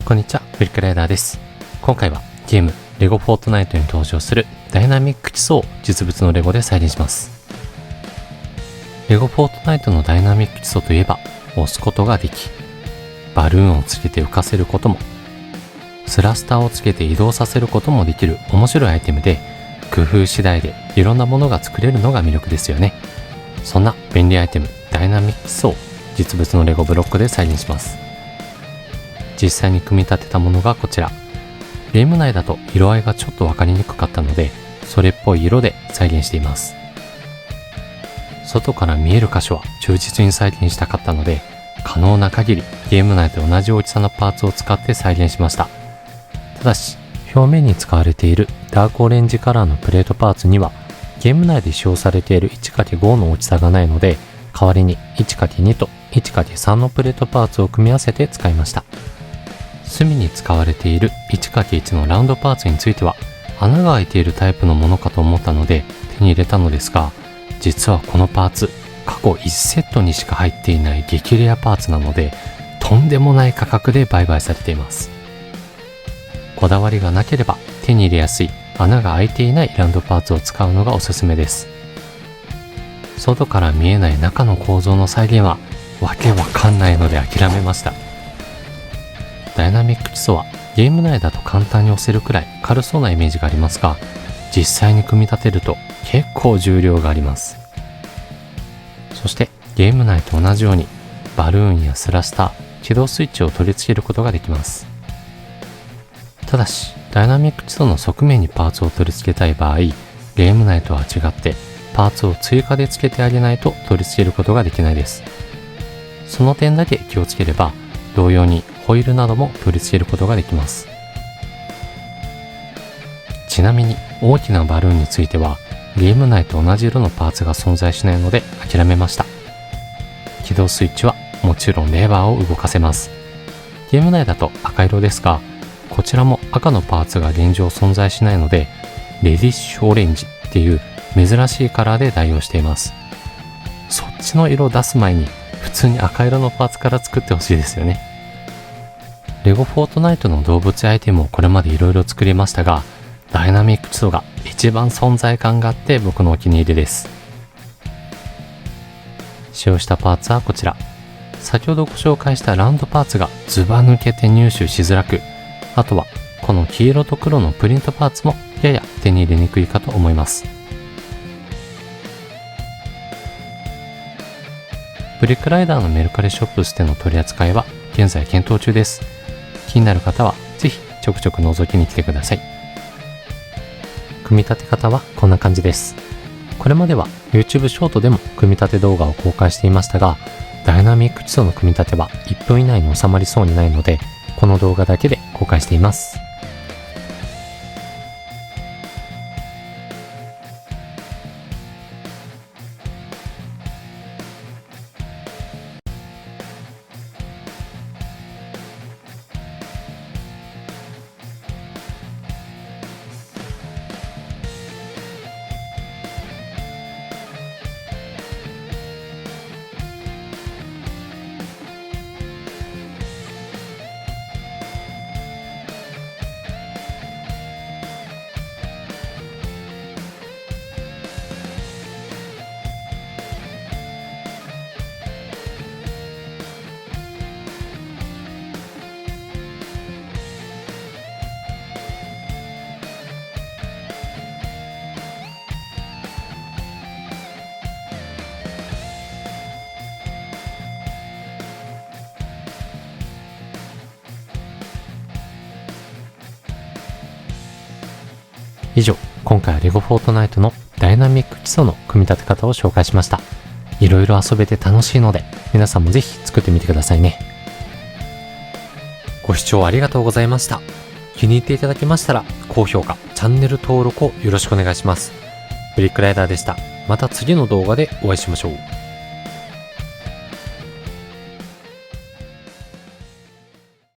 こんにちは、ブリックライダーです。今回はゲームレゴフォートナイトに登場するダイナミック基礎を実物のレゴで再現します。レゴフォートナイトのダイナミック基礎といえば、押すことができ、バルーンをつけて浮かせることも、スラスターをつけて移動させることもできる面白いアイテムで、工夫次第でいろんなものが作れるのが魅力ですよね。そんな便利アイテムダイナミック基礎を実物のレゴブロックで再現します。実際に組み立てたものがこちら。ゲーム内だと色合いがちょっと分かりにくかったので、それっぽい色で再現しています。外から見える箇所は忠実に再現したかったので、可能な限りゲーム内と同じ大きさのパーツを使って再現しました。ただし、表面に使われているダークオレンジカラーのプレートパーツには、ゲーム内で使用されている 1×5 の大きさがないので、代わりに 1×2 と 1×3 のプレートパーツを組み合わせて使いました。隅に使われている 1×1 のラウンドパーツについては、穴が開いているタイプのものかと思ったので手に入れたのですが、実はこのパーツ、過去1セットにしか入っていない激レアパーツなので、とんでもない価格で売買されています。こだわりがなければ手に入れやすい穴が開いていないラウンドパーツを使うのがおすすめです。外から見えない中の構造の再現はわけわかんないので諦めました。ダイナミック基礎はゲーム内だと簡単に押せるくらい軽そうなイメージがありますが、実際に組み立てると結構重量があります。そしてゲーム内と同じようにバルーンやスラスター、起動スイッチを取り付けることができます。ただしダイナミック基礎の側面にパーツを取り付けたい場合、ゲーム内とは違ってパーツを追加で付けてあげないと取り付けることができないです。その点だけ気をつければ、同様にホイールなども取り付けることができます。ちなみに大きなバルーンについてはゲーム内と同じ色のパーツが存在しないので諦めました。起動スイッチはもちろんレバーを動かせます。ゲーム内だと赤色ですが、こちらも赤のパーツが現状存在しないので、レディッシュオレンジっていう珍しいカラーで代用しています。そっちの色を出す前に普通に赤色のパーツから作ってほしいですよね。レゴフォートナイトの動物アイテムをこれまでいろいろ作りましたが、ダイナミック基礎が一番存在感があって僕のお気に入りです。使用したパーツはこちら。先ほどご紹介したラウンドパーツがズバ抜けて入手しづらく、あとはこの黄色と黒のプリントパーツもやや手に入れにくいかと思います。ブリックライダーのメルカリショップスでの取り扱いは現在検討中です。気になる方はぜひちょくちょく覗きに来てください。組み立て方はこんな感じです。これまでは YouTube ショートでも組み立て動画を公開していましたが、ダイナミック基礎の組み立ては1分以内に収まりそうにないので、この動画だけで公開しています。以上、今回はレゴフォートナイトのダイナミック基礎の組み立て方を紹介しました。いろいろ遊べて楽しいので、皆さんもぜひ作ってみてくださいね。ご視聴ありがとうございました。気に入っていただけましたら、高評価、チャンネル登録をよろしくお願いします。ブリックライダーでした。また次の動画でお会いしましょう。